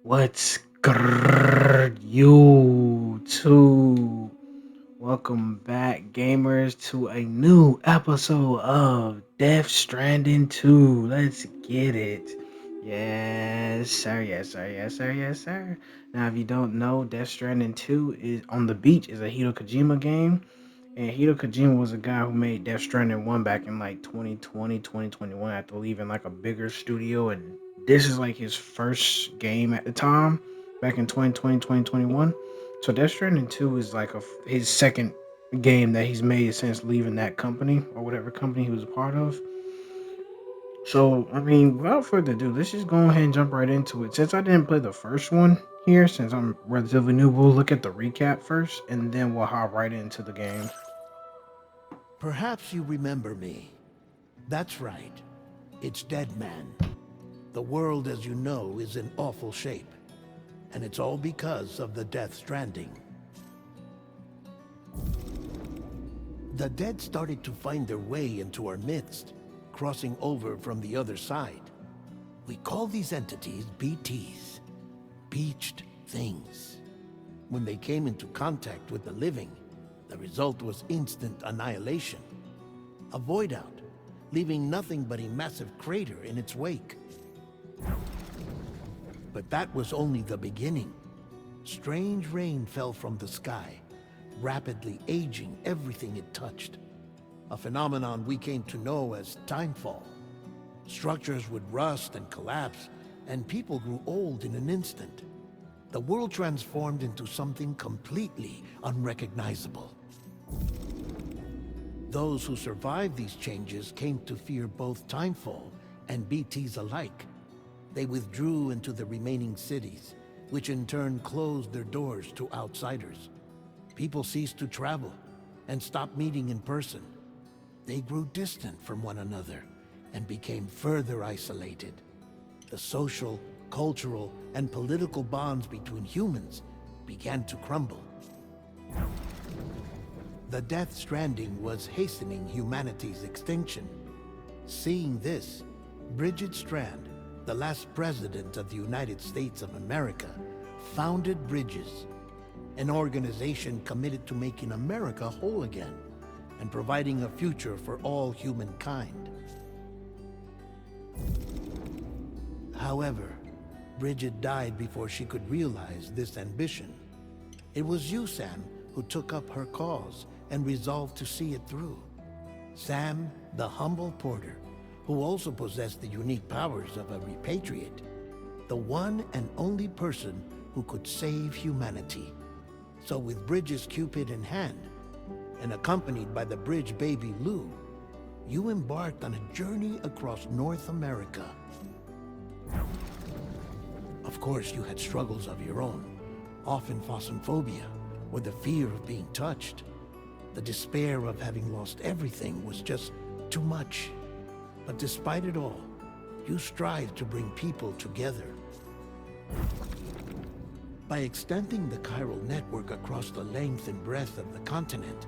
What's good, YouTube? Welcome back, gamers, to a new episode of Death Stranding 2. Let's get it. Yes, sir, yes, sir, yes, sir, yes, sir. Now, if you don't know, Death Stranding 2 is on the beach is a Hideo Kojima game. And Hideo Kojima was a guy who made Death Stranding 1 back in like 2020, 2021 after leaving like a bigger studio. And this is like his first game at the time, back in 2020, 2021. So Death Stranding 2 is like his second game that he's made since leaving that company or whatever company he was a part of. So, I mean, without further ado, let's just go ahead and jump right into it. Since I didn't play the first one here, since I'm relatively new, we'll look at the recap first and then we'll hop right into the game. Perhaps you remember me. That's right. It's Dead Man. The world, as you know, is in awful shape. And it's all because of the Death Stranding. The dead started to find their way into our midst, crossing over from the other side. We call these entities BTs, Beached Things. When they came into contact with the living, the result was instant annihilation. A void out, leaving nothing but a massive crater in its wake. But that was only the beginning. Strange rain fell from the sky, rapidly aging everything it touched. A phenomenon we came to know as timefall. Structures would rust and collapse, and people grew old in an instant. The world transformed into something completely unrecognizable. Those who survived these changes came to fear both timefall and BTs alike. They withdrew into the remaining cities, which in turn closed their doors to outsiders. People ceased to travel and stopped meeting in person. They grew distant from one another and became further isolated. The social, cultural, and political bonds between humans began to crumble. The Death Stranding was hastening humanity's extinction. Seeing this, Bridget Strand, the last president of the United States of America, founded Bridges, an organization committed to making America whole again and providing a future for all humankind. However, Bridget died before she could realize this ambition. It was you, Sam, who took up her cause and resolved to see it through. Sam, the humble porter, who also possessed the unique powers of a repatriate, the one and only person who could save humanity. So with Bridges' Cupid in hand, and accompanied by the bridge baby Lou, you embarked on a journey across North America. Of course, you had struggles of your own, often phasmophobia, or the fear of being touched. The despair of having lost everything was just too much. But despite it all, you strived to bring people together. By extending the chiral network across the length and breadth of the continent,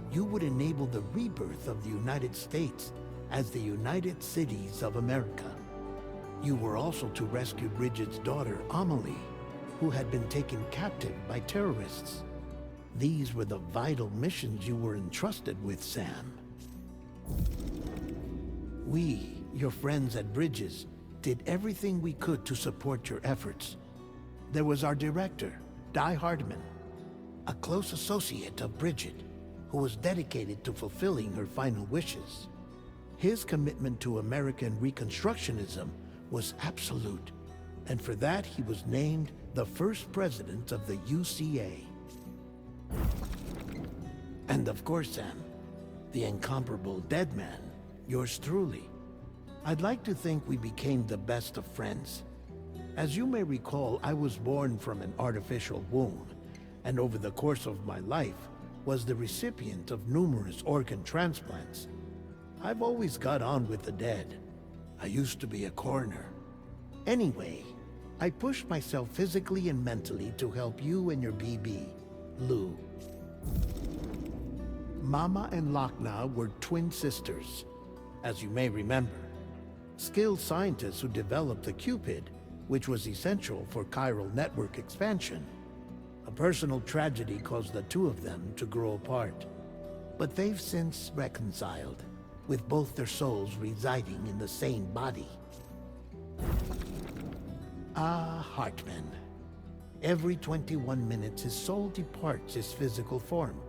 you would enable the rebirth of the United States as the United Cities of America. You were also to rescue Bridget's daughter, Amelie, who had been taken captive by terrorists. These were the vital missions you were entrusted with, Sam. We, your friends at Bridges, did everything we could to support your efforts. There was our director, Di Hardman, a close associate of Bridget, who was dedicated to fulfilling her final wishes. His commitment to American Reconstructionism was absolute, and for that he was named the first president of the UCA. And of course, Sam, the incomparable Dead Man, yours truly. I'd like to think we became the best of friends. As you may recall, I was born from an artificial womb, and over the course of my life, was the recipient of numerous organ transplants. I've always got on with the dead. I used to be a coroner. Anyway, I pushed myself physically and mentally to help you and your BB, Lou. Mama and Lakna were twin sisters, as you may remember. Skilled scientists who developed the Cupid which was essential for chiral network expansion. A personal tragedy caused the two of them to grow apart. But they've since reconciled, with both their souls residing in the same body. Ah, Hartman. Every 21 minutes his soul departs his physical form,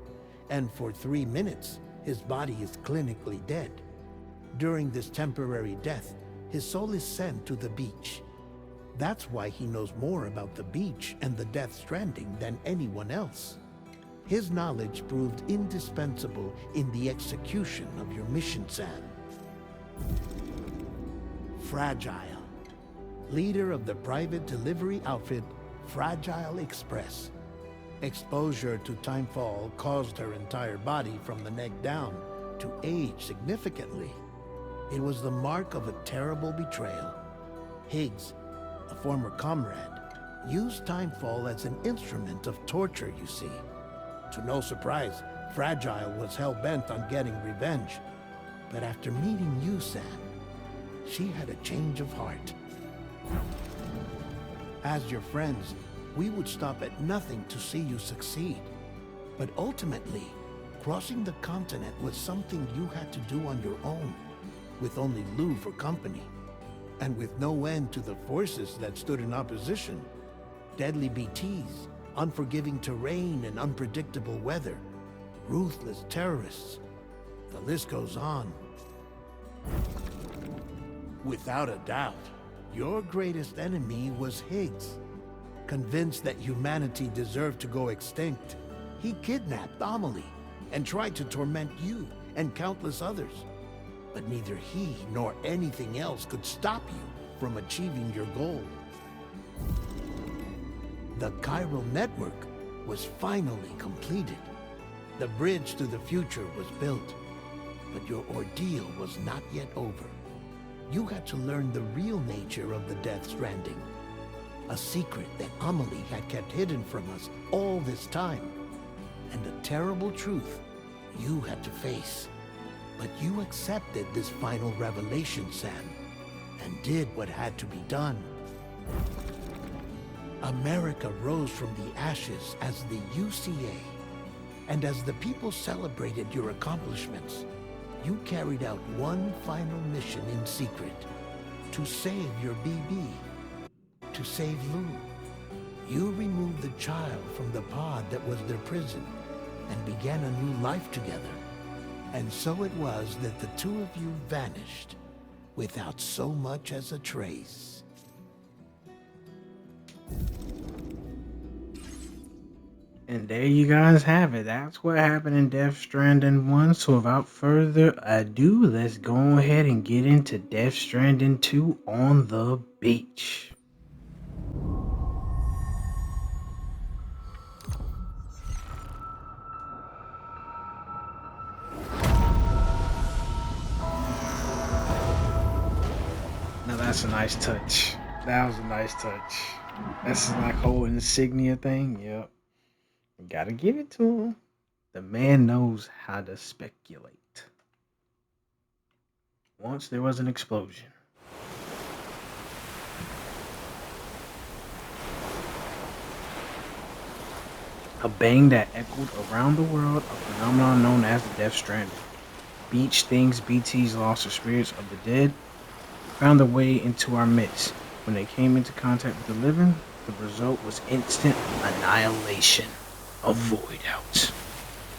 and for 3 minutes his body is clinically dead. During this temporary death, his soul is sent to the beach. That's why he knows more about the beach and the Death Stranding than anyone else. His knowledge proved indispensable in the execution of your mission, Sam. Fragile, leader of the private delivery outfit Fragile Express. Exposure to timefall caused her entire body from the neck down to age significantly. It was the mark of a terrible betrayal. Higgs, a former comrade, used timefall as an instrument of torture, you see. To no surprise, Fragile was hell-bent on getting revenge. But after meeting you, Sam, she had a change of heart. As your friends, we would stop at nothing to see you succeed. But ultimately, crossing the continent was something you had to do on your own, with only Lou for company, and with no end to the forces that stood in opposition. Deadly BTs, unforgiving terrain and unpredictable weather, ruthless terrorists. The list goes on. Without a doubt, your greatest enemy was Higgs. Convinced that humanity deserved to go extinct, he kidnapped Amelie and tried to torment you and countless others. But neither he nor anything else could stop you from achieving your goal. The chiral network was finally completed. The bridge to the future was built. But your ordeal was not yet over. You had to learn the real nature of the Death Stranding. A secret that Amelie had kept hidden from us all this time. And a terrible truth you had to face. But you accepted this final revelation, Sam, and did what had to be done. America rose from the ashes as the UCA, and as the people celebrated your accomplishments, you carried out one final mission in secret, to save your BB, to save Lou. You removed the child from the pod that was their prison, and began a new life together. And so it was that the two of you vanished, without so much as a trace. And there you guys have it. That's what happened in Death Stranding 1. So without further ado, let's go ahead and get into Death Stranding 2 on the beach. Now that's a nice touch. That was a nice touch. That's like whole insignia thing. Yep. Gotta give it to him. The man knows how to speculate. Once there was an explosion. A bang that echoed around the world, a phenomenon known as the Death Stranding. Beach things, BTs lost the spirits of the dead, found their way into our midst. When they came into contact with the living, the result was instant annihilation. A void out.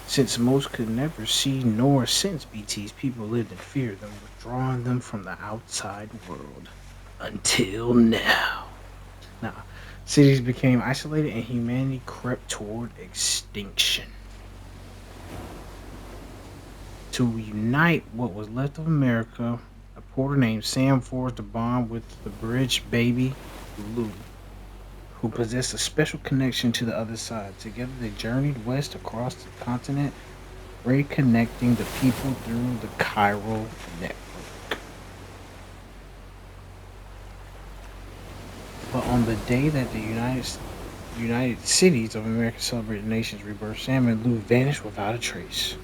Since most could never see nor sense BTs, people lived in fear of them, withdrawing them from the outside world. Until now. Now, cities became isolated and humanity crept toward extinction. To unite what was left of America, a porter named Sam forged a bond with the bridge baby, Lou, who possessed a special connection to the other side. Together they journeyed west across the continent, reconnecting the people through the chiral network. But on the day that the United Cities of America celebrated the nation's rebirth, Sam and Lou vanished without a trace.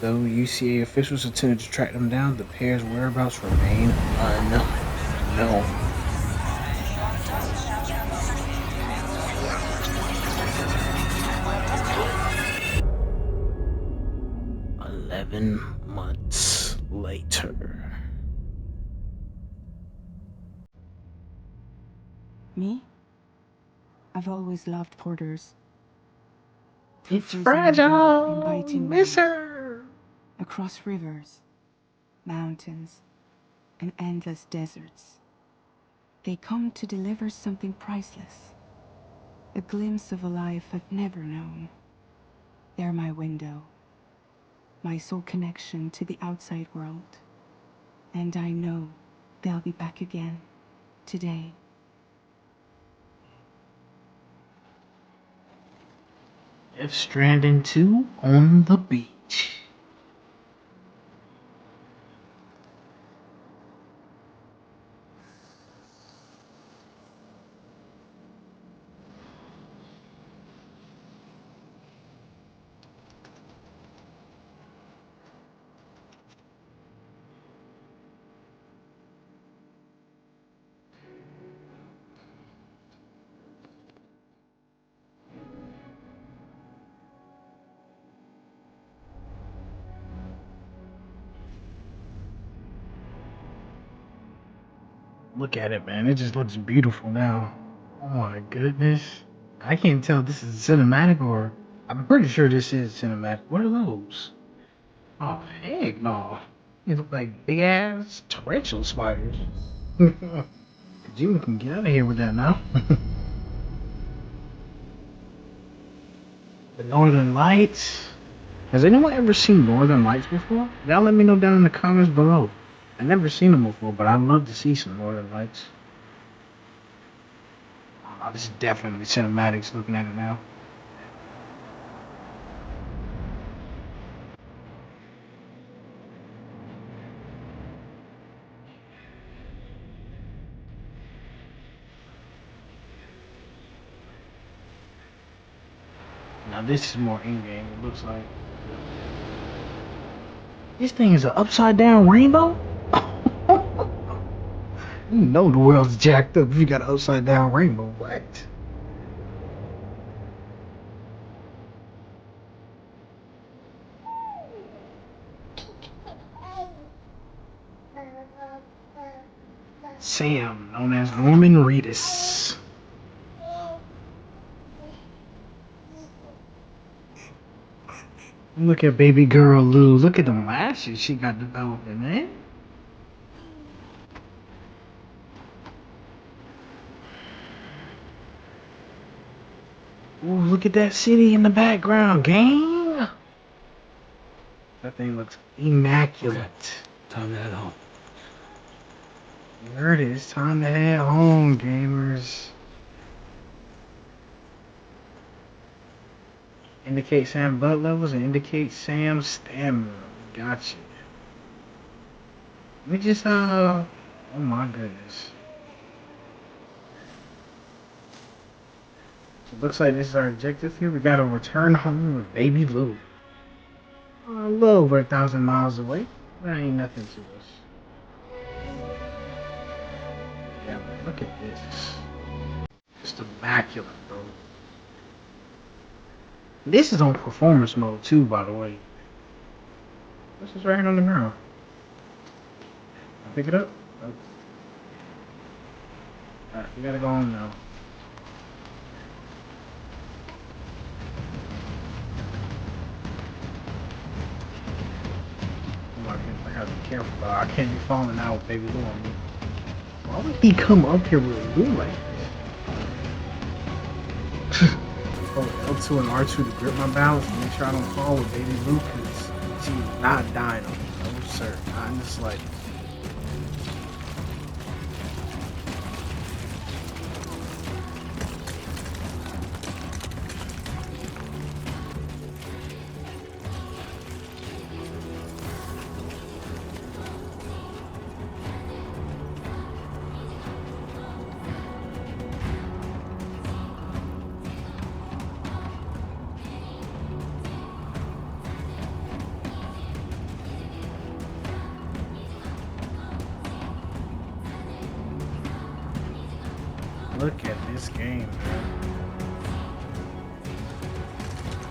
Though UCA officials attempted to track them down, the pair's whereabouts remain unknown. 7 months later. Me? I've always loved porters. It's Frozen river, fragile, inviting miss waves. her. Across rivers, mountains, and endless deserts. They come to deliver something priceless. A glimpse of a life I've never known. They're my window. My sole connection to the outside world. And I know they'll be back again. Today. Death Stranding 2 on the beach. Look at it, man. It just looks beautiful now. Oh my goodness. I can't tell if this is cinematic or... I'm pretty sure this is cinematic. What are those? Oh, heck no. These look like big ass tarantula spiders. Kojima can get out of here with that now. The Northern Lights. Has anyone ever seen Northern Lights before? Y'all let me know down in the comments below. I've never seen them before, but I'd love to see some Northern Lights. Oh, this is definitely cinematics looking at it now. Now this is more in-game, it looks like. This thing is an upside down rainbow? You know the world's jacked up if you got an upside down rainbow. What? Sam, known as Norman Reedus. Look at baby girl Lou. Look at the lashes she got developing, man. Ooh, look at that city in the background, gang. That thing looks immaculate. Time to head home. There it is. Time to head home, gamers. Indicate Sam blood levels and indicate Sam's stamina. Gotcha. Let me just, oh my goodness. It looks like this is our objective here. We gotta return home with baby Lou. A little over 1,000 miles away. That ain't nothing to us. Yeah, man, look at this. Just immaculate, bro. This is on performance mode too, by the way. This is right here on the ground. Pick it up. Oh. Alright, we gotta go home now. Oh my goodness, I gotta be careful, bro. I can't be falling out with baby Lou on me. Why would he come up here with Lou like this? Hold L2 and R2 to grip my balance and make sure I don't fall with baby Lou, because she's not dying on me. No sir, not in the slightest. Look at this game, man.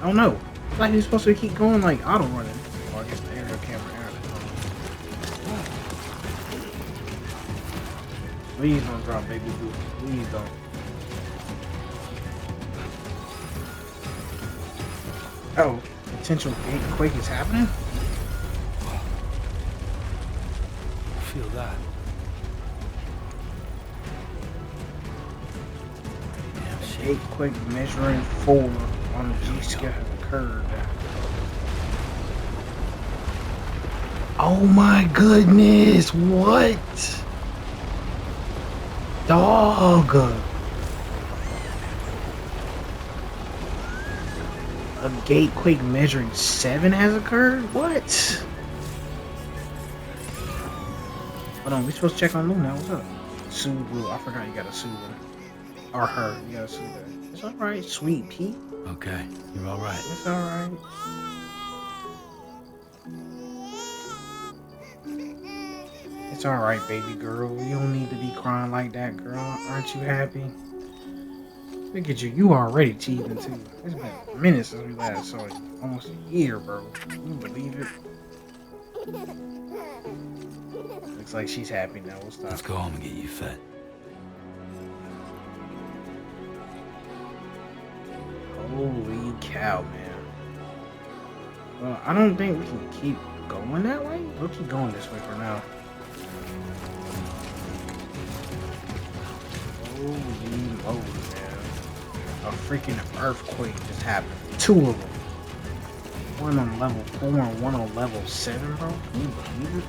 I don't know. It's like he's supposed to keep going like auto running. Oh, I guess the air Please don't drop baby boo. Please don't. Oh, potential gate quake is happening? Feel that? A gate quake measuring 4 on the G scale has occurred. Oh my goodness! What? Dog! A gate quake measuring 7 has occurred? What? Hold on, we supposed to check on Lou now. What's up? Soothe Lou. I forgot you gotta soothe him. Or her. You gotta soothe her. It's alright, sweet Pete. Okay, you're all right. It's alright. It's alright, baby girl. You don't need to be crying like that, girl. Aren't you happy? Look at you. You already teething too. It's been a minute since we last saw you. Almost a year, bro. Can you believe it? Looks like she's happy now. We'll stop. Let's go home and get you fed. Holy cow, man. Well, I don't think we can keep going that way. We'll keep going this way for now. Holy moly, man. A freaking earthquake just happened. 2 of them. One on level 4 and one on level 7, bro. Can you believe it?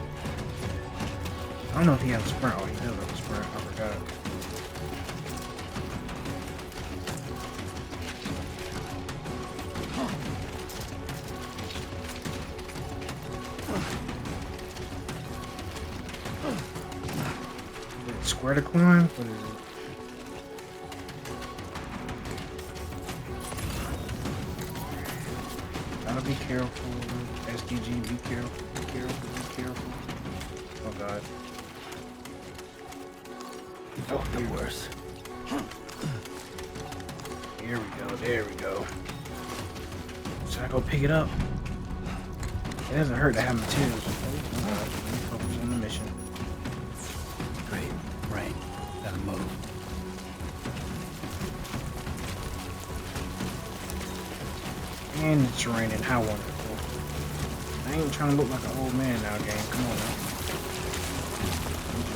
I don't know if he has a sprint. Oh, he does have a sprint. I forgot. Is it square to climb? What is it? Gotta be careful. SDG, be careful. Be careful. Be careful. Oh god. Oh, the worst. Here we go. There we go. Should I go pick it up? It doesn't hurt to have materials. Oh god. Let me focus on the mission. Great. Rain. Gotta move. And it's raining. How wonderful. I ain't trying to look like an old man now, gang. Come on now.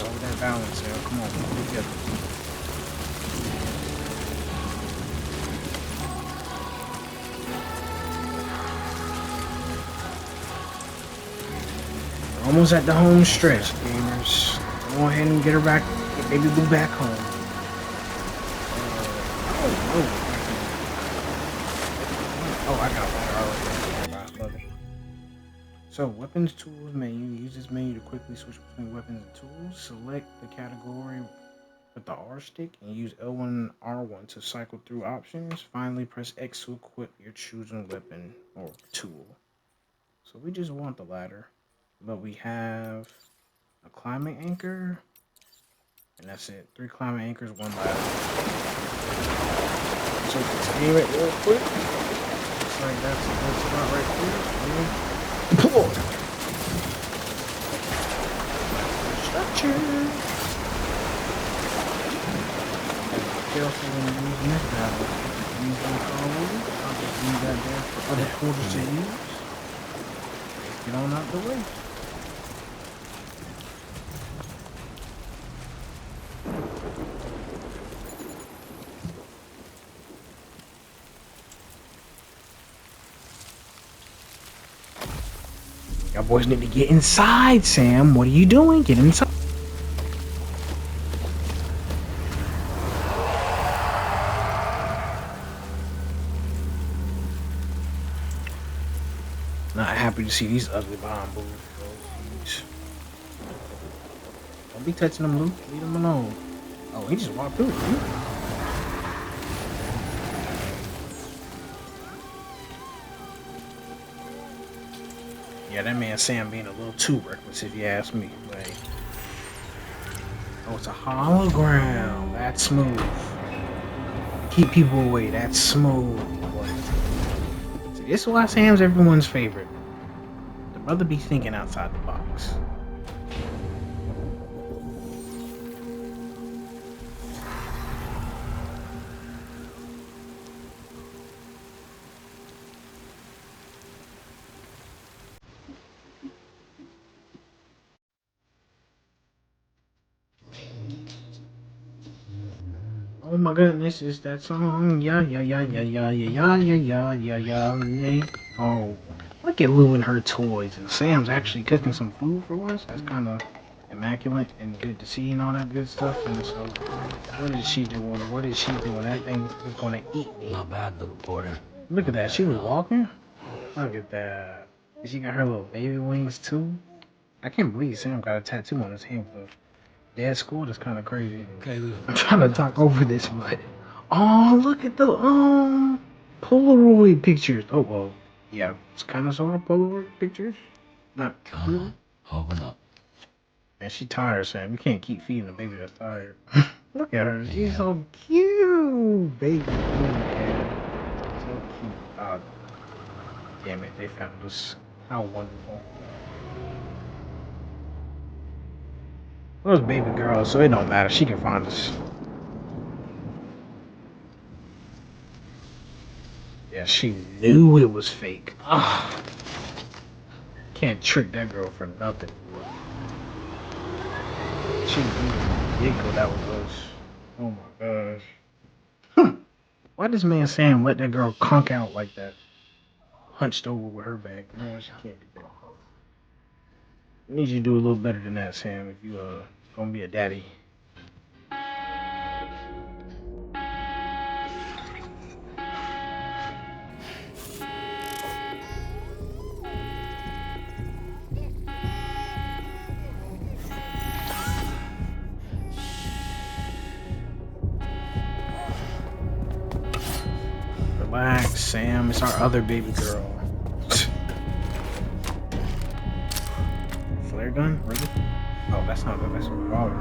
Over that balance, yo. Come on, pull it together. We're almost at the home stretch, gamers. Go ahead and get her back. Get baby boo back home. Oh, I got one already. Love it. So, weapons, tools, menu. Use this menu to quickly switch between weapons and tools. Select the category with the R stick and use L1 and R1 to cycle through options. Finally, press X to equip your chosen weapon or tool. So, we just want the ladder. But we have a climbing anchor. And that's it. 3 climbing anchors, 1 ladder. So, let's aim it real quick. Looks like that's a good spot right there. Pull. Structure. Careful when using this battle. Use those already. I'll just leave that there for other quarters to use. Let's get on out the way. Y'all boys need to get inside, Sam. What are you doing? Get inside. Not happy to see these ugly bomb boos. Don't be touching them, Luke. Leave them alone. Oh, he just walked through it. Yeah, that man Sam being a little too reckless, if you ask me. Like, oh, it's a hologram. That's smooth. Keep people away. That's smooth. See, this is why Sam's everyone's favorite. The brother be thinking outside the box. my goodness, it's that song. Yeah, yeah, yeah, yeah, yeah, yeah, yeah, yeah, yeah, yeah, yeah. Oh, look at Lou and her toys. And Sam's actually cooking some food for us. That's kind of immaculate and good to see and all that good stuff. And so, what is she doing? What is she doing? That thing is going to eat me. Not bad, little porter. Look at that. She was walking. Look at that. She got her little baby wings too. I can't believe Sam got a tattoo on his hand for dad school. That's kind of crazy. Okay, Lou. I'm trying to talk over this, but oh, look at the Polaroid pictures. Oh well, yeah, it's kind of sort of Polaroid pictures. Not Come really. on. Open up. Man, she tired, Sam. You can't keep feeding a baby that's tired. Look at her. She's so cute, baby. Yeah, so cute. Oh, damn it, they found us. How wonderful. Well, it's baby girl, so it don't matter. She can find us. Yeah, she knew it was fake. Ah, can't trick that girl for nothing. She knew that was us. Oh my gosh. Why does man Sam let that girl conk out like that? Hunched over with her back. No, she can't do that. I need you to do a little better than that, Sam, if you gonna be a daddy. Relax, Sam. It's our other baby girl. Flare gun? Really? Oh, that's not good. That's a revolver.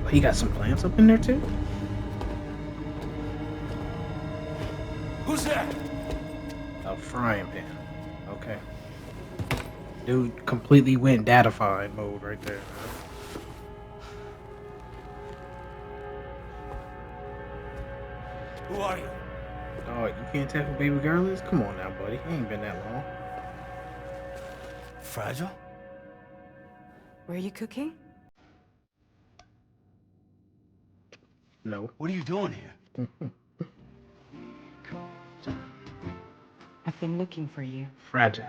Oh, he got some plants up in there too? Who's that? A frying pan. Okay. Dude completely went datafied mode right there. Who are you? Oh, you can't tell who baby girl is? Come on now, buddy. It ain't been that long. Fragile? Were you cooking? No. What are you doing here? I've been looking for you. Fragile.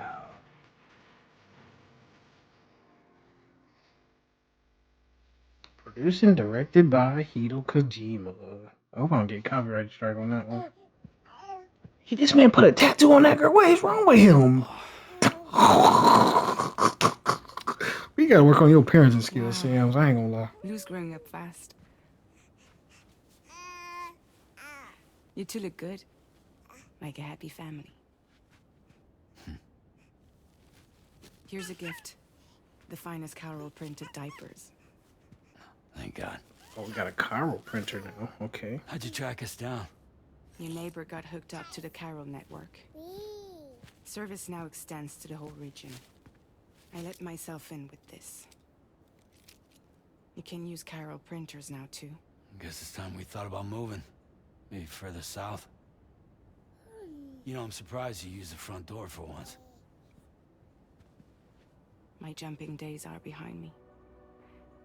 Produced and directed by Hideo Kojima. I hope I don't get copyright strike on that one. This man put a tattoo on that girl. What is wrong with him? We gotta work on your parenting skills, Sam. I ain't gonna lie. Lou's growing up fast. You two look good. Like a happy family. Here's a gift. The finest Carol printed diapers. Thank God. Oh, we got a Chiral printer now. Okay. How'd you track us down? Your neighbor got hooked up to the Carol network. Service now extends to the whole region. I let myself in with this. You can use Carol printers now too. Guess it's time we thought about moving. Maybe further south. You know, I'm surprised you used the front door for once. My jumping days are behind me.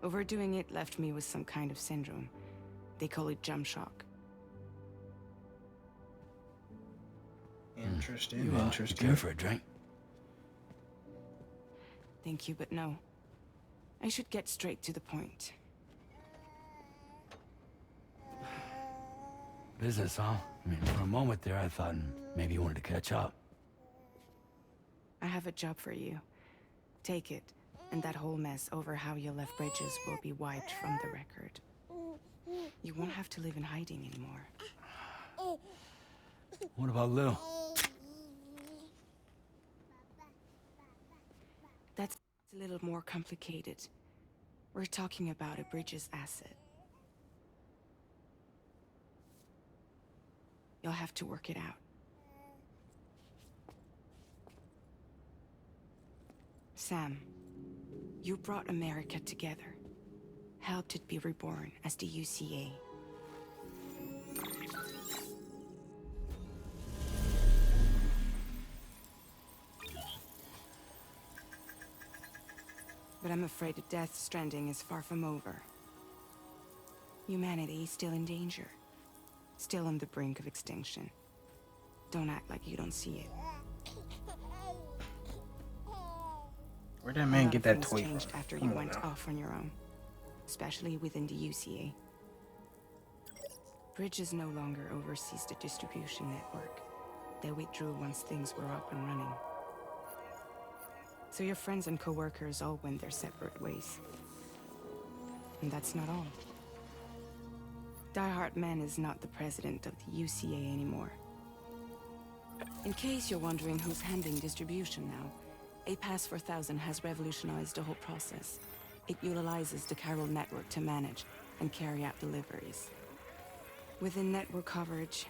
Overdoing it left me with some kind of syndrome. They call it jump shock. Interesting. You Interesting. care for a drink? Thank you, but no. I should get straight to the point. Business, huh? I mean, for a moment there, I thought maybe you wanted to catch up. I have a job for you. Take it, and that whole mess over how you left Bridges will be wiped from the record. You won't have to live in hiding anymore. What about Lil? That's a little more complicated. We're talking about a Bridges asset. You'll have to work it out. Sam, you brought America together. Helped it be reborn as the UCA. But I'm afraid that Death Stranding is far from over. Humanity is still in danger. Still on the brink of extinction. Don't act like you don't see it. Where'd that A man lot get of that things toy changed from? after you Come on went now. off on your own. Especially within the UCA. Bridges no longer oversees the distribution network. They withdrew once things were up and running. So your friends and co-workers all went their separate ways. And that's not all. Die Hartman is not the president of the UCA anymore. In case you're wondering who's handling distribution now, A Pass 4000 has revolutionized the whole process. It utilizes the chiral network to manage and carry out deliveries. Within network coverage,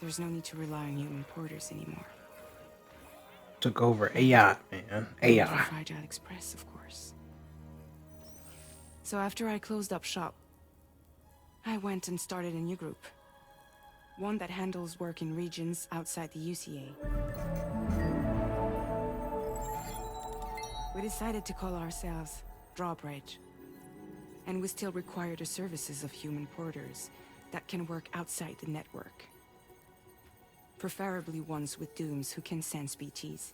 there's no need to rely on human porters anymore. Took over AI, man. And for AI. Fragile Express, of course. So after I closed up shop, I went and started a new group. One that handles work in regions outside the UCA. We decided to call ourselves Drawbridge. And we still require the services of human porters that can work outside the network. Preferably ones with dooms who can sense BTs.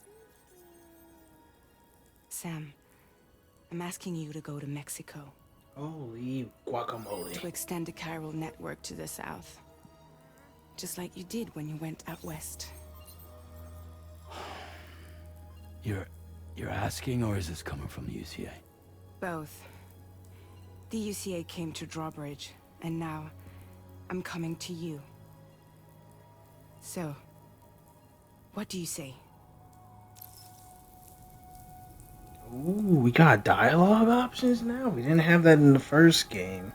Sam, I'm asking you to go to Mexico. Holy guacamole. To extend the chiral network to the south. Just like you did when you went out west. You're asking, or is this coming from the UCA? Both. The UCA came to Drawbridge, and now I'm coming to you. So, what do you say? Ooh, we got dialogue options now? We didn't have that in the first game.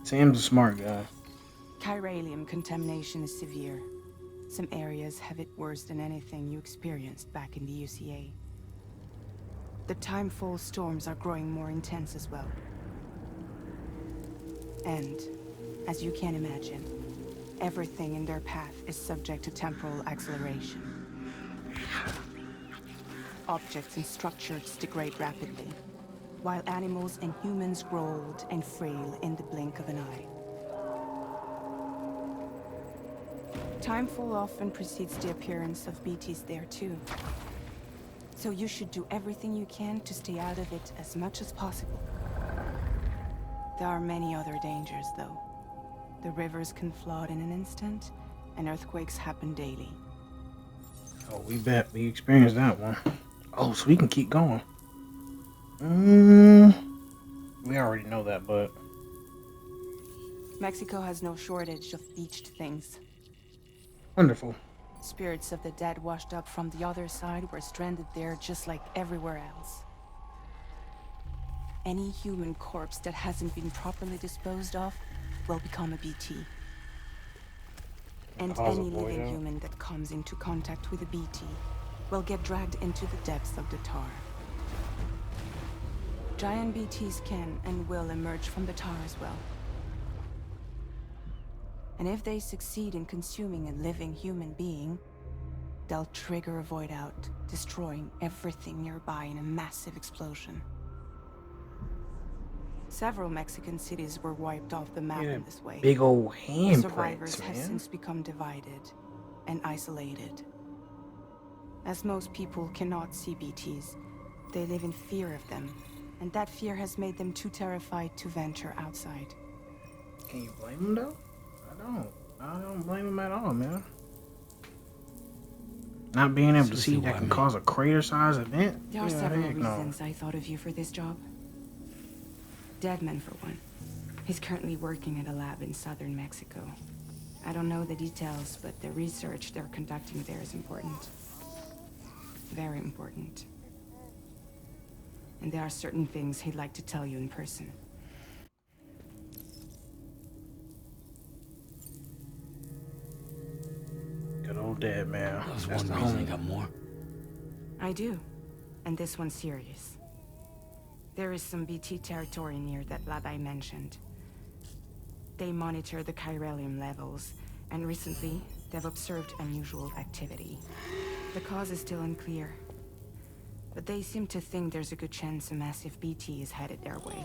Sam's a smart guy. Chiralium contamination is severe. Some areas have it worse than anything you experienced back in the UCA. The timefall storms are growing more intense as well. And, as you can imagine, everything in their path is subject to temporal acceleration. Objects and structures degrade rapidly, while animals and humans grow old and frail in the blink of an eye. Timefall often precedes the appearance of BTs there too. So you should do everything you can to stay out of it as much as possible. There are many other dangers, though. The rivers can flood in an instant, and earthquakes happen daily. Oh, we experienced that one. Oh, so we can keep going. We already know that, but Mexico has no shortage of beached things. wonderful. Spirits of the dead washed up from the other side were stranded there just like everywhere else. Any human corpse that hasn't been properly disposed of will become a BT. And Cause a any void living out. human that comes into contact with a BT will get dragged into the depths of the tar. Giant BTs can and will emerge from the tar as well. And if they succeed in consuming a living human being, they'll trigger a void out, destroying everything nearby in a massive explosion. Several Mexican cities were wiped off the map Yeah, in this way. big old The survivors handprints, have man. since become divided and isolated. As most people cannot see BTs, they live in fear of them, and that fear has made them too terrified to venture outside. Can you blame him though? I don't blame him at all, man. Not being able to see Seriously, that why can me? cause a crater-sized event? There are Yeah, several heck no. reasons I thought of you for this job. Deadman, for one. He's currently working at a lab in southern Mexico. I don't know the details, but the research they're conducting there is important. Very important. And there are certain things he'd like to tell you in person. Good old dead man. That was That's one the reason. homie. You got more? I do. And this one's serious. There is some BT territory near that lab I mentioned. They monitor the chiralium levels, and recently, they've observed unusual activity. The cause is still unclear, but they seem to think there's a good chance a massive BT is headed their way.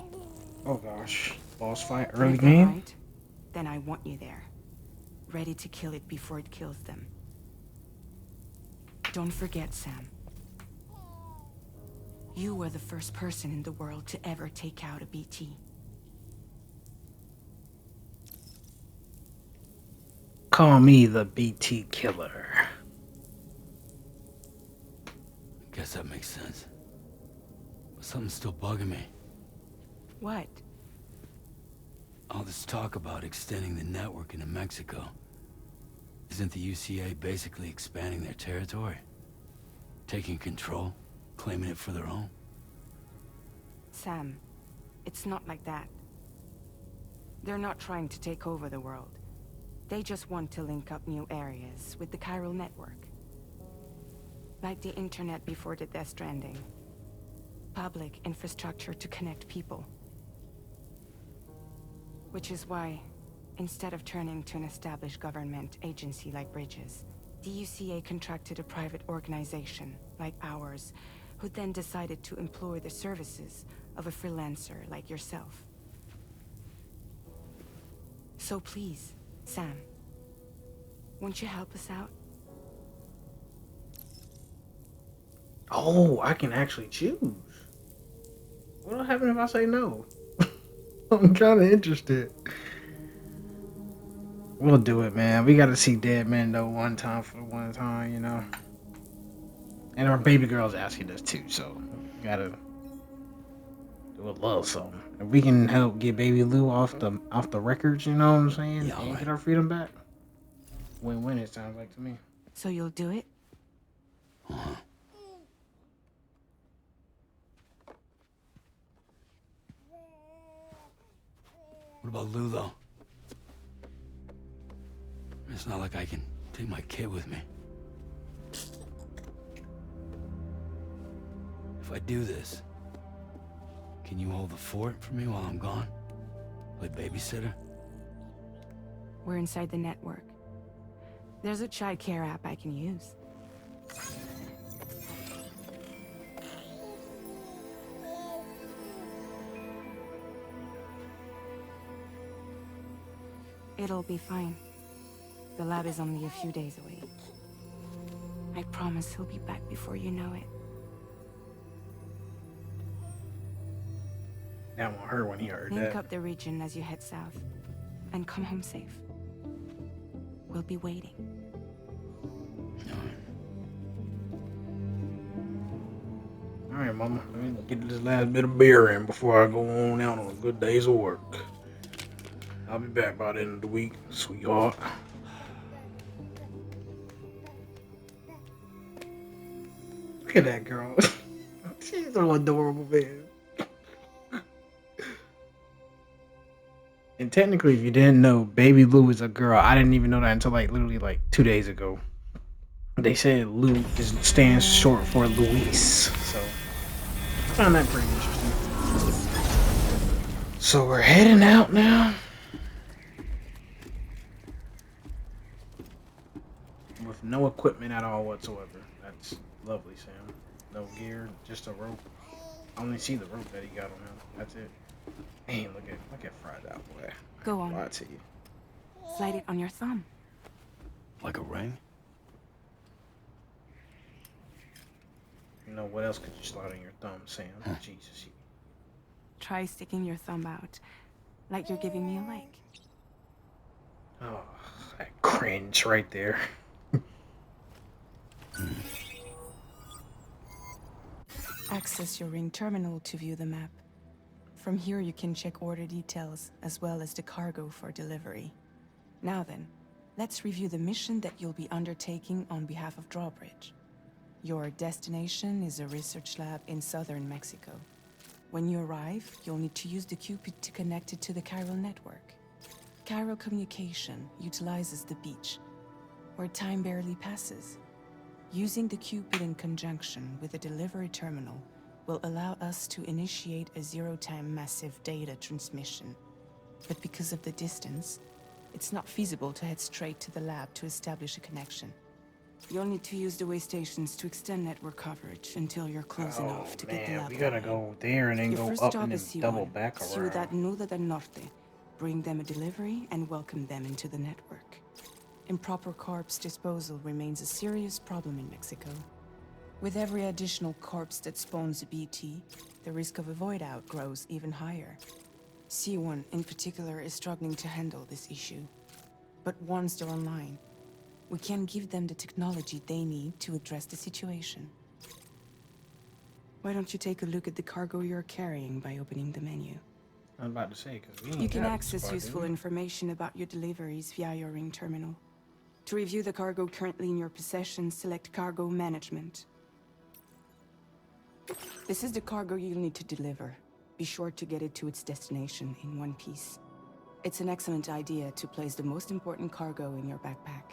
Oh gosh. Boss fight And early if they're game? right, then I want you there, ready to kill it before it kills them. Don't forget, Sam. You were the first person in the world to ever take out a BT. Call me the BT killer. Guess that makes sense. But something's still bugging me. What? All this talk about extending the network into Mexico. Isn't the UCA basically expanding their territory? Taking control? Claiming it for their own? Sam, it's not like that. They're not trying to take over the world. They just want to link up new areas with the chiral network. Like the internet before the Death Stranding. Public infrastructure to connect people. Which is why, instead of turning to an established government agency like Bridges, the UCA contracted a private organization, like ours, who then decided to employ the services of a freelancer like yourself. So please, Sam, won't you help us out? Oh, I can actually choose. What'll happen if I say no? I'm kind of interested. We'll do it, man. We gotta see Dead Men though one time for one time, you know. And our baby girl's asking us too, so we gotta do a little something. If we can help get Baby Lou off the records, you know what I'm saying, Yeah, and alright. get our freedom back. Win-win. It sounds like to me. So you'll do it? Uh-huh. What about Lou, though? It's not like I can take my kid with me. If I do this, can you hold the fort for me while I'm gone? Play babysitter? We're inside the network. There's a child care app I can use. It'll be fine. The lab is only a few days away. I promise he'll be back before you know it. That won't hurt when he heard Link that. up the region as you head south. And come home safe. We'll be waiting. All right, Mama. Let me get this last bit of beer in before I go on out on a good day's of work. I'll be back by the end of the week, sweetheart. Look at that girl. She's so adorable, man. And technically, if you didn't know, Baby Lou is a girl. I didn't even know that until literally 2 days ago. They said Lou stands short for Luis, so I found that pretty interesting. So we're heading out now. With no equipment at all whatsoever. That's lovely, Sam. No gear, just a rope. I only see the rope that he got on him. That's it. Man, look at Fried Out Boy. Go on. Lie to you. Slide it on your thumb. Like a ring? You know what else could you slide on your thumb, Sam? Jesus. Try sticking your thumb out, like you're giving me a like. Oh, that cringe right there. Access your ring terminal to view the map. From here you can check order details as well as the cargo for delivery. Now then, let's review the mission that you'll be undertaking on behalf of Drawbridge. Your destination is a research lab in southern Mexico. When you arrive, you'll need to use the Cupid to connect it to the chiral network. Chiral communication utilizes the beach, where time barely passes. Using the Cupid in conjunction with a delivery terminal will allow us to initiate a zero-time massive data transmission. But because of the distance, It's not feasible to head straight to the lab to establish a connection. You'll need to use the way stations to extend network coverage until you're close Oh enough to get the man, lab we gotta going. go there and then Your go first up and job is then double C1, back Ciudad around. Nuda del Norte. Bring them a delivery and welcome them into the network. Improper corpse disposal remains a serious problem in Mexico. With every additional corpse that spawns a BT, the risk of a void out grows even higher. C1 in particular is struggling to handle this issue. But once they're online, we can give them the technology they need to address the situation. Why don't you take a look at the cargo you're carrying by opening the menu? I'm about to say, because we You ain't can got this access far, do useful we? information about your deliveries via your ring terminal. To review the cargo currently in your possession, select Cargo Management. This is the cargo you'll need to deliver. Be sure to get it to its destination in one piece. It's an excellent idea to place the most important cargo in your backpack.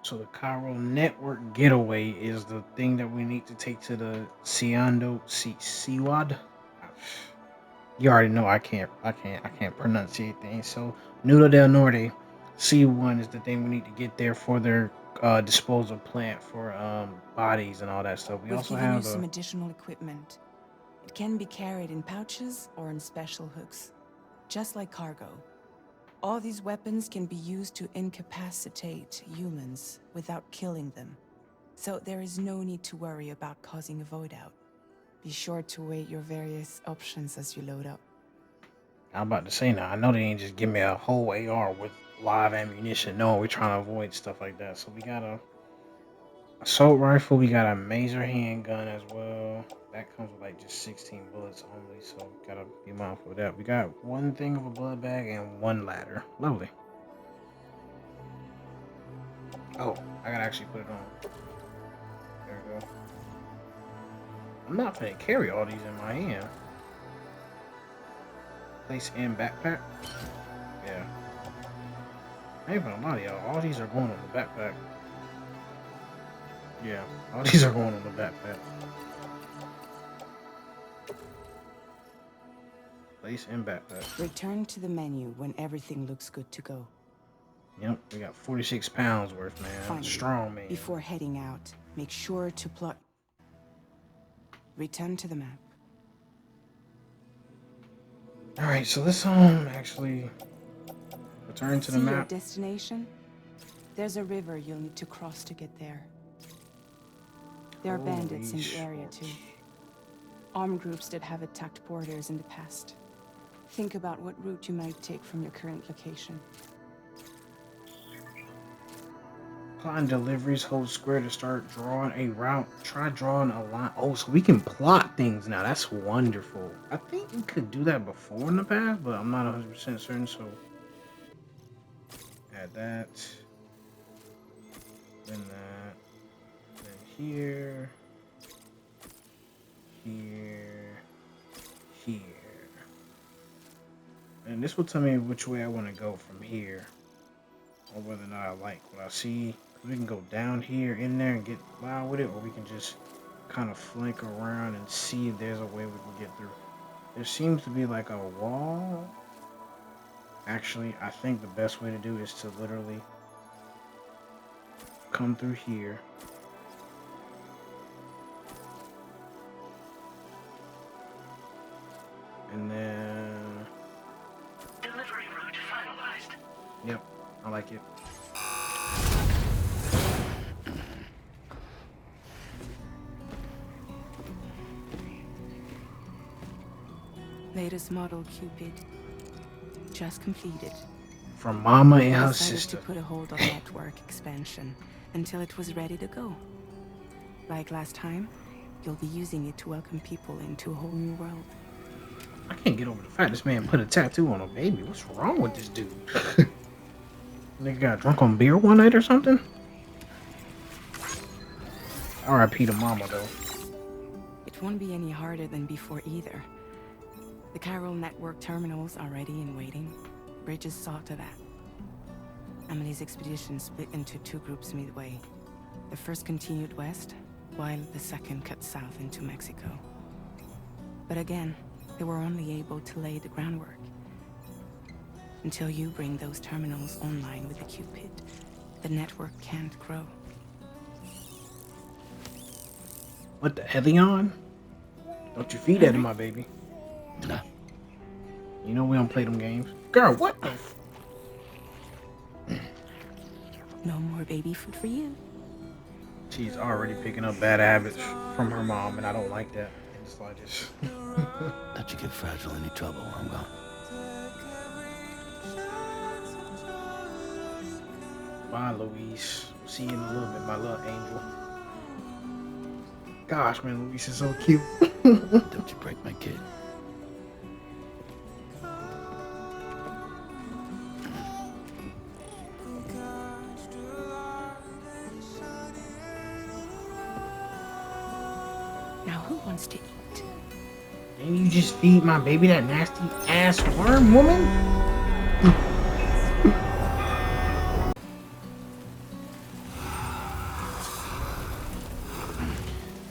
So the Cairo Network Getaway is the thing that we need to take to the Siwad. You already know I can't pronunciate things. So Nudo del Norte, C1 is the thing we need to get there for their disposal plant for bodies and all that stuff. We We've also given you have some a additional equipment. It can be carried in pouches or in special hooks, just like cargo. All these weapons can be used to incapacitate humans without killing them. So there is no need to worry about causing a void out. Be sure to weigh your various options as you load up. I'm about to say now. I know they ain't just give me a whole AR with live ammunition. No, we're trying to avoid stuff like that. So we got a assault rifle. We got a Maser handgun as well. That comes with like just 16 bullets only. So gotta be mindful of that. We got one thing of a blood bag and one ladder. Lovely. Oh, I gotta actually put it on. There we go. I'm not gonna carry all these in my hand. Place in backpack. Yeah. I ain't gonna lie to y'all. All these are going on the backpack. Yeah, all these are going on the backpack. Place in backpack. Return to the menu when everything looks good to go. Yep, we got 46 pounds worth, man. Finally, Strong man. before heading out, make sure to plot. Return to the map. All right, so let's actually return to the See your map. destination? There's a river you'll need to cross to get there. There are bandits in the area too. Armed groups that have attacked borders in the past. Think about what route you might take from your current location. Plotting deliveries. Hold square to start drawing a route. Try drawing a line. Oh, so we can plot things now. That's wonderful. I think we could do that before in the past, but I'm not 100% certain. So add that. Then that. Then here. Here. Here. And this will tell me which way I want to go from here. Or whether or not I like what I see. We can go down here in there and get wild with it, or we can just kind of flank around and see if there's a way we can get through. There seems to be like a wall. Actually, I think the best way to do is to literally come through here. And then... Delivery route finalized. Yep, I like it. Latest model Cupid. Just completed. From Mama and her Decided sister. to put a hold on network expansion until it was ready to go. Like last time, you'll be using it to welcome people into a whole new world. I can't get over the fact this man put a tattoo on a baby. What's wrong with this dude? Nigga got drunk on beer one night or something? R.I.P. to Mama, though. It won't be any harder than before either. The chiral network terminals are ready and waiting. Bridges saw to that. Emily's expedition split into two groups midway. The first continued west, while the second cut south into Mexico. But again, they were only able to lay the groundwork. Until you bring those terminals online with the Cupid, the network can't grow. What the Helion? Don't you feed that to my baby. Nah. You know we don't play them games. Girl, what the f- No more baby food for you. She's already picking up bad habits from her mom, and I don't like that in the slightest. Let you get Fragile any trouble while I'm gone. Bye, Luis. We'll see you in a little bit, my little angel. Gosh, man, Luis is so cute. Don't you break my kid. Now who wants to eat? Can you just feed my baby that nasty ass worm, woman?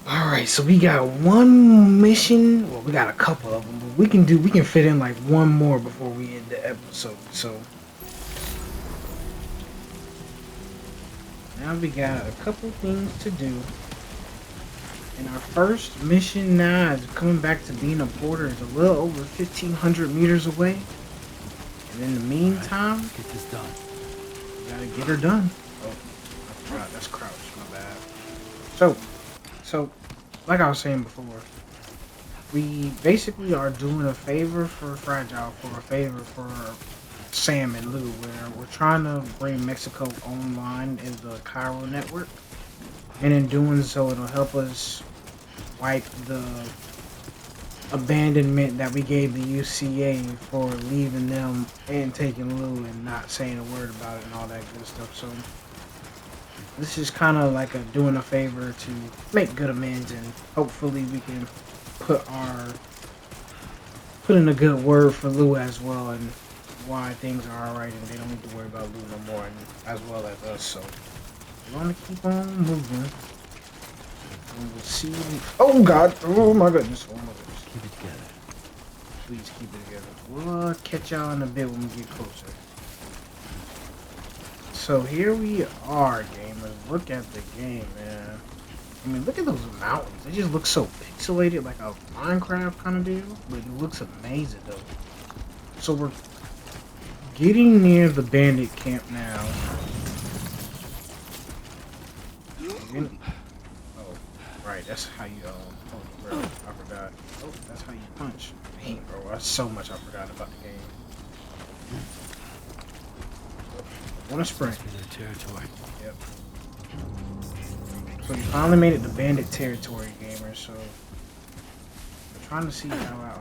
Alright, so we got one mission. Well, we got a couple of them, but we can fit in like one more before we end the episode. So now we got a couple things to do. And our first mission now is coming back to being a porter is a little over 1,500 meters away. And in the meantime, Get this done. we gotta get her done. Oh, I forgot. That's crouch. My bad. So, like I was saying before, we basically are doing a favor for Fragile, for a favor for Sam and Lou, where we're trying to bring Mexico online in the Cairo network. And in doing so, it'll help us wipe the abandonment that we gave the UCA for leaving them and taking Lou and not saying a word about it and all that good stuff. So this is kind of like doing a favor to make good amends, and hopefully we can put in a good word for Lou as well, and why things are alright and they don't need to worry about Lou no more, and as well as us. So we're gonna keep on moving. And we'll see. Oh God! Oh my goodness! Oh my goodness! Keep it together. Please keep it together. We'll catch y'all in a bit when we get closer. So here we are, gamers. Look at the game, man. I mean, look at those mountains. They just look so pixelated, like a Minecraft kind of deal. But it looks amazing, though. So we're getting near the bandit camp now. Oh, right. That's how you, oh, bro. I forgot. Oh, that's how you punch. Dang, bro. That's so much I forgot about the game. I want to sprint. Must be their territory. Yep. So we finally made it to bandit territory, gamers. So I'm trying to see how I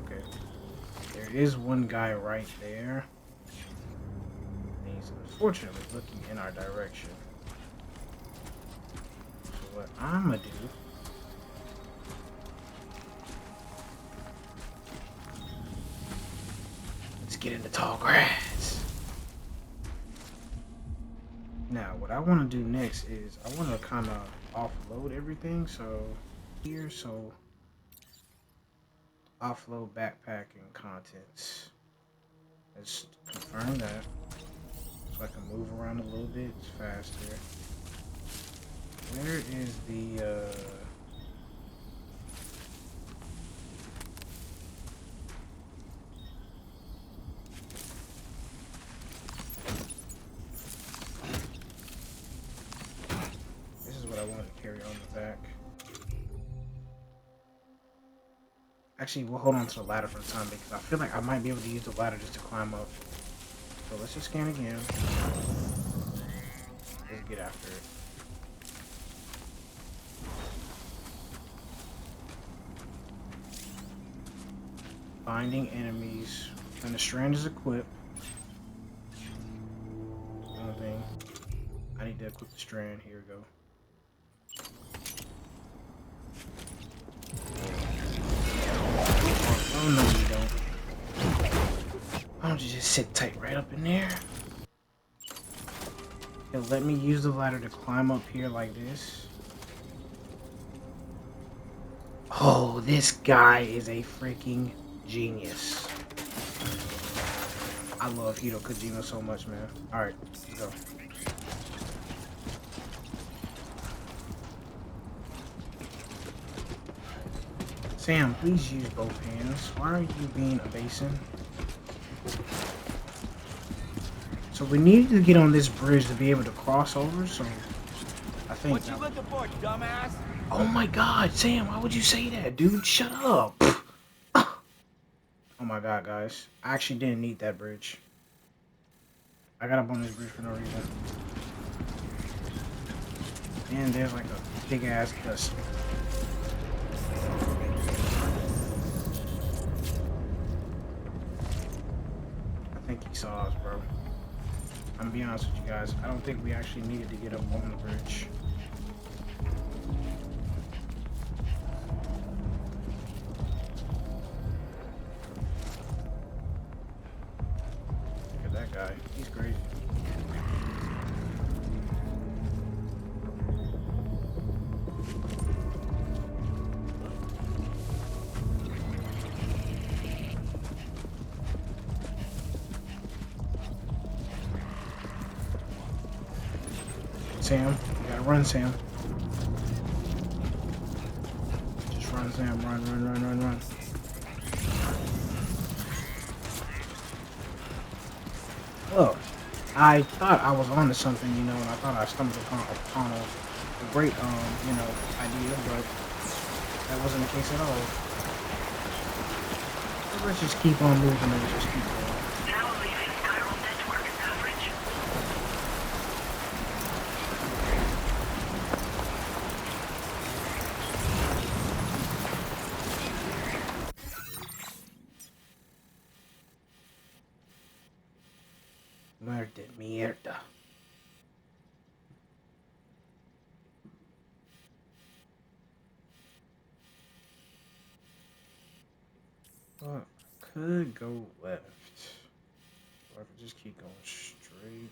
Okay. There is one guy right there. And he's unfortunately looking in our direction. So what I'm gonna do. Get in the tall grass. Now, what I want to do next is I want to kind of offload everything. So here, so offload backpacking contents. Let's confirm that, so I can move around a little bit faster. Where is the I wanted to carry on the back. Actually, we'll hold on to the ladder for the time because I feel like I might be able to use the ladder just to climb up. So let's just scan again. Let's get after it. Finding enemies. And the strand is equipped. One thing. I need to equip the strand. Here we go. Oh no, you don't. Why don't you just sit tight right up in there? It'll let me use the ladder to climb up here like this. Oh, this guy is a freaking genius. I love Hideo Kojima so much, man. Alright, let's go. Sam, please use both hands. Why are you being evasive? So we need to get on this bridge to be able to cross over, so I think... What you looking for, dumbass? Oh my god, Sam, why would you say that, dude? Shut up. Oh my god, guys. I actually didn't need that bridge. I got up on this bridge for no reason. And there's like a big ass dust. I think he saw us, bro. I'm gonna be honest with you guys. I don't think we actually needed to get up on the bridge. Look at that guy. He's crazy. Sam, you gotta run, Sam. Just run, Sam. Run, run, run, run, run. Look, I thought I was onto something, you know, and I thought I stumbled upon a great, you know, idea, but that wasn't the case at all. So let's just keep on moving and just keep going. Now leaving chiral network coverage. Mierda. Well, could go left. Or I could just keep going straight.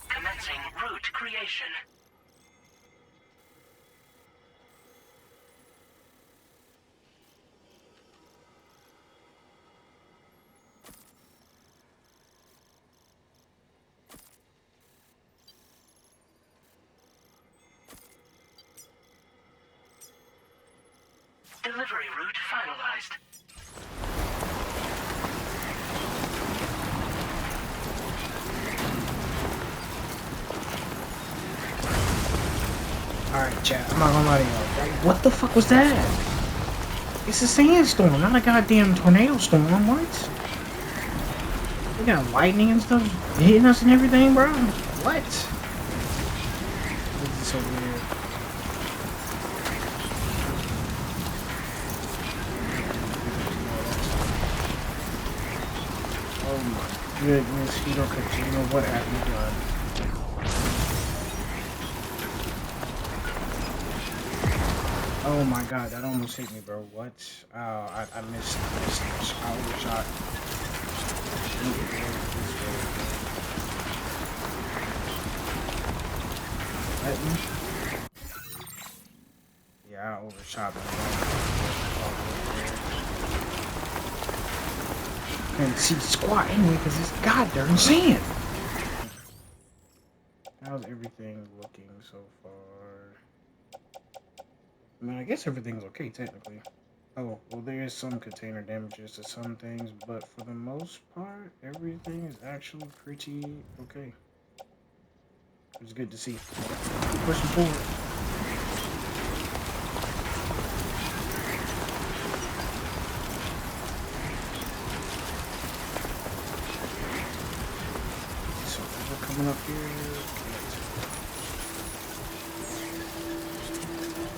Commencing route creation. Delivery route finalized. Alright, chat. I'm not gonna lie to y'all. What the fuck was that? It's a sandstorm, not a goddamn tornado storm. What? We got lightning and stuff hitting us and everything, bro. What? This is so weird. Oh my goodness, Hideo Kojima, what have you done? Oh my god, that almost hit me, bro. What? Oh, I missed. I overshot. Let me. Yeah, I overshot. Couldn't see squat anyway because it's goddamn sand. How's everything looking so far? I mean, I guess everything's okay technically. Oh, well, there is some container damages to some things, but for the most part, everything is actually pretty okay. It's good to see. Pushing forward. So we're coming up here.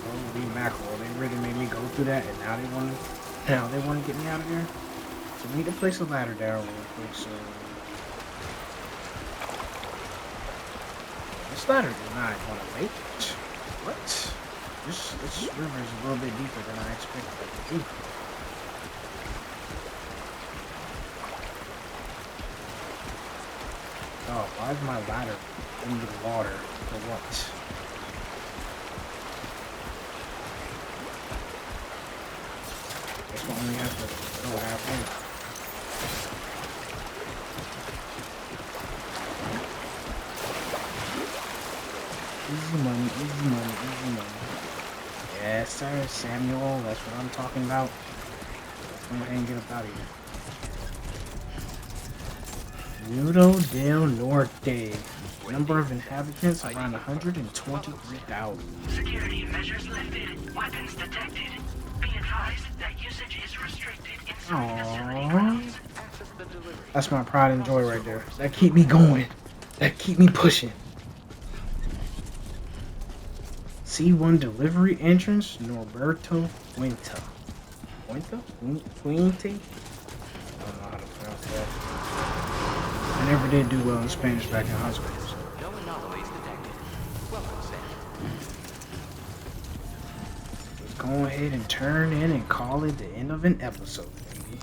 Holy mackerel! They really made me go through that, and now they want to get me out of here. So we need to place a ladder down real quick. So this ladder did not want to make it. What? This river is a little bit deeper than I expected it to be. off. Why is my ladder in the water? For what? Guess we'll only have to go halfway. Easy money, easy money, easy money. Yes, sir, Samuel. That's what I'm talking about. Let's go ahead and get up out of here. Nudo del Norte. Number of inhabitants around 123,000. Security measures lifted. Weapons detected. Be advised that usage is restricted inside facility grounds. That's my pride and joy right there. That keep me going. That keep me pushing. C1 delivery entrance, Norberto Fuente. Fuente? Fuente? I don't know how to pronounce that. I never did do well in Spanish back in high school. So. No anomalies detected. Welcome, Sam. Let's go ahead and turn in and call it the end of an episode, baby.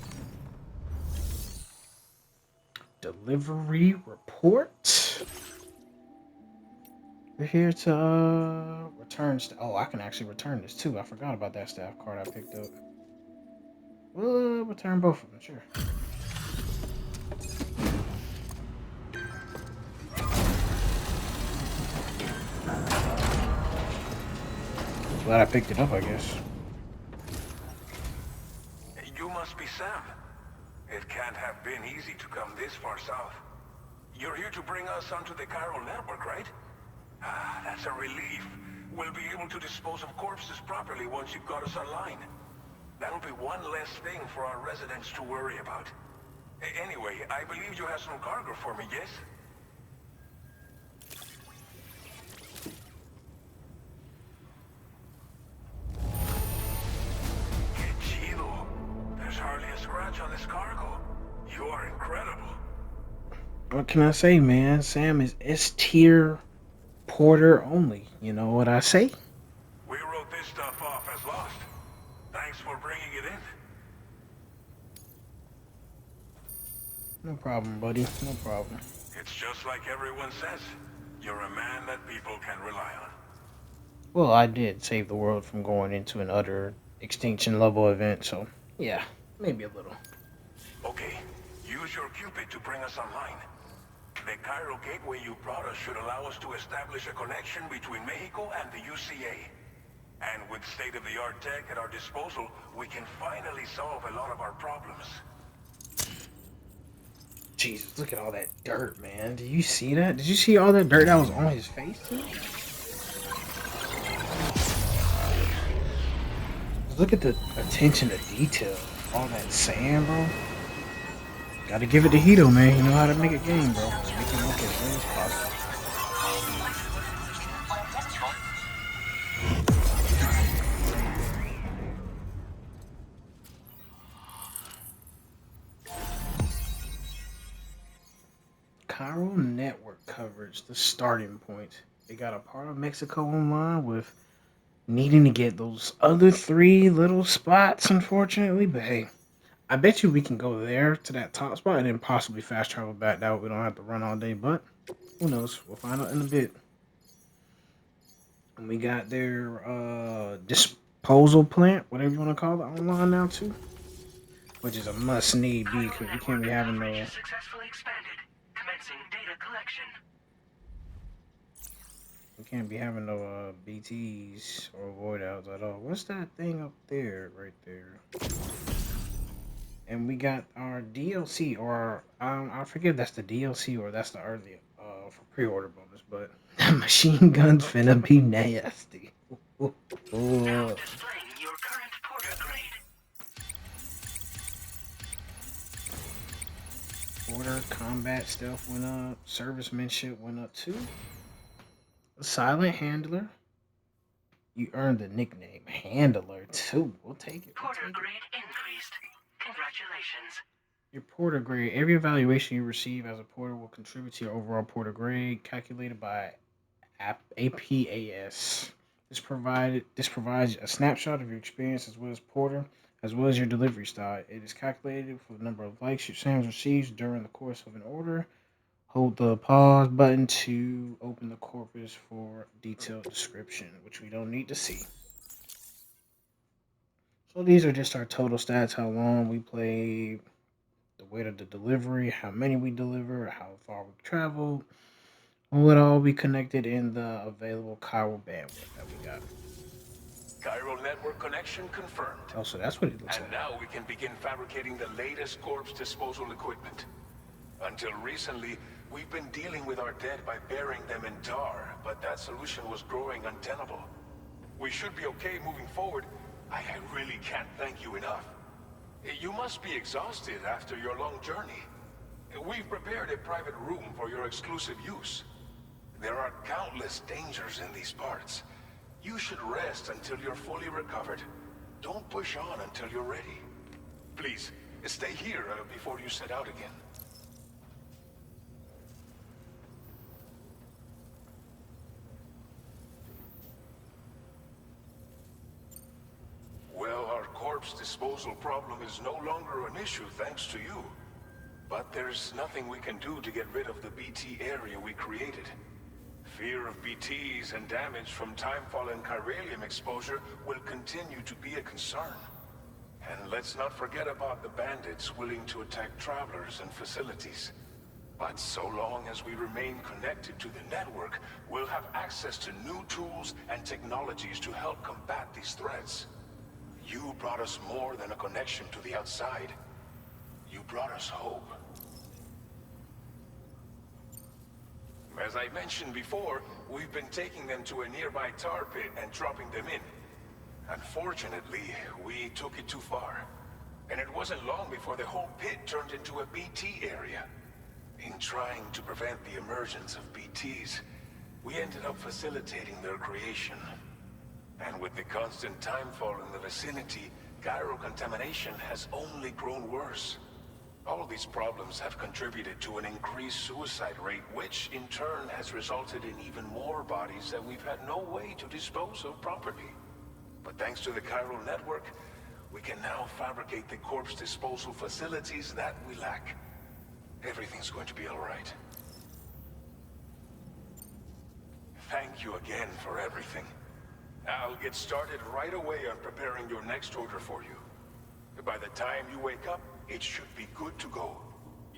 Delivery report. We're here to return. Oh, I can actually return this too. I forgot about that staff card I picked up. We'll return both of them, sure. Glad I picked it up, I guess. You must be Sam. It can't have been easy to come this far south. You're here to bring us onto the Chiral network, right? Ah, that's a relief. We'll be able to dispose of corpses properly once you've got us online. That'll be one less thing for our residents to worry about. Anyway, I believe you have some cargo for me, yes? Que chido. There's hardly a scratch on this cargo. You are incredible. What can I say, man? Sam is S tier porter only. You know what I say? We wrote this stuff off as lost. Thanks for bringing it in. No problem, buddy. No problem. It's just like everyone says. You're a man that people can rely on. Well, I did save the world from going into an utter extinction level event, so yeah, maybe a little. Okay, use your Cupid to bring us online. The Cairo gateway you brought us should allow us to establish a connection between Mexico and the UCA. And with state-of-the-art tech at our disposal, we can finally solve a lot of our problems. Jesus, look at all that dirt, man. Did you see that? Did you see all that dirt that was on his face, too? Just look at the attention to detail. All that sand, bro. Gotta give it to Hideo, man. You know how to make a game, bro. Just make it look as good as possible. Chiral network coverage, the starting point. They got a part of Mexico online with needing to get those other three little spots, unfortunately. But hey, I bet you we can go there to that top spot and then possibly fast travel back. That way we don't have to run all day. But who knows? We'll find out in a bit. And we got their disposal plant, whatever you want to call it, online now too. Which is a must need be because we can't be having no. Coverage is successfully expanded. Commencing data collection. We can't be having no BTs or void outs at all. What's that thing up there, right there? And we got our DLC, or I forget if that's the DLC or that's the early for pre-order bonus, but machine guns finna be nasty. Now displaying your current porter grade. Order, combat, stealth went up, servicemanship went up too. Silent handler. You earned the nickname Handler too. We'll take it. Porter grade increased. Congratulations. Your porter grade. Every evaluation you receive as a porter will contribute to your overall porter grade, calculated by APAS. This provides a snapshot of your experience as well as porter, as well as your delivery style. It is calculated for the number of likes your sandwich receives during the course of an order. Hold the pause button to open the corpus for detailed description, which we don't need to see. So these are just our total stats, how long we played, the weight of the delivery, how many we delivered, how far we traveled. Will it all be connected in the available chiral bandwidth that we got? Chiral network connection confirmed. Oh, so that's what it looks And like. now we can begin fabricating the latest corpse disposal equipment. Until recently, we've been dealing with our dead by burying them in tar, but that solution was growing untenable. We should be okay moving forward. I really can't thank you enough. You must be exhausted after your long journey. We've prepared a private room for your exclusive use. There are countless dangers in these parts. You should rest until you're fully recovered. Don't push on until you're ready. Please, stay here before you set out again. Well, our corpse disposal problem is no longer an issue thanks to you. But there's nothing we can do to get rid of the BT area we created. Fear of BTs and damage from timefall and chiralium exposure will continue to be a concern. And let's not forget about the bandits willing to attack travelers and facilities. But so long as we remain connected to the network, we'll have access to new tools and technologies to help combat these threats. You brought us more than a connection to the outside. You brought us hope. As I mentioned before, we've been taking them to a nearby tar pit and dropping them in. Unfortunately, we took it too far. And it wasn't long before the whole pit turned into a BT area. In trying to prevent the emergence of BTs, we ended up facilitating their creation. And with the constant timefall in the vicinity, gyro contamination has only grown worse. All these problems have contributed to an increased suicide rate, which in turn has resulted in even more bodies that we've had no way to dispose of properly. But thanks to the chiral network, we can now fabricate the corpse disposal facilities that we lack. Everything's going to be all right. Thank you again for everything. I'll get started right away on preparing your next order for you. By the time you wake up, it should be good to go.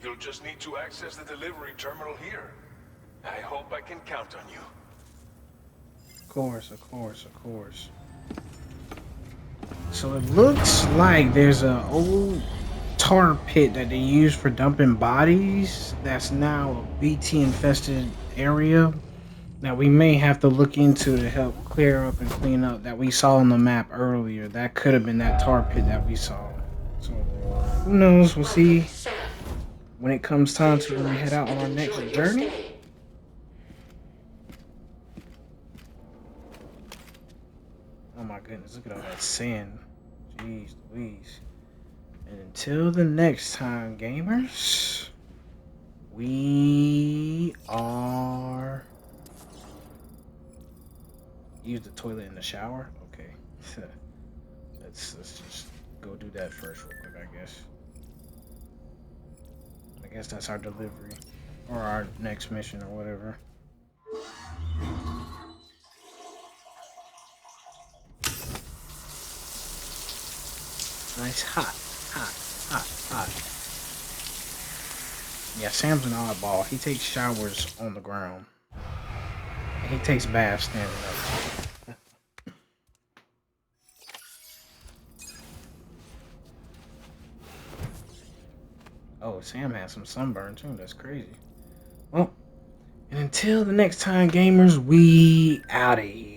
You'll just need to access the delivery terminal here. I hope I can count on you. Of course, of course, of course. So it looks like there's an old tar pit that they use for dumping bodies that's now a BT infested area that we may have to look into to help clear up and clean up that we saw on the map earlier. That could have been that tar pit that we saw. So who knows? We'll see when it comes time to really head out on our next journey. Oh my goodness, look at all that sand. Jeez Louise. And until the next time, gamers, we are... Use the toilet in the shower? Okay. let's just go do that first real quick, I guess. I guess that's our delivery. Or our next mission or whatever. Nice hot. Yeah, Sam's an oddball. He takes showers on the ground. And he takes baths standing up. Oh, Sam has some sunburn too. That's crazy. Well, and until the next time, gamers, we out of here.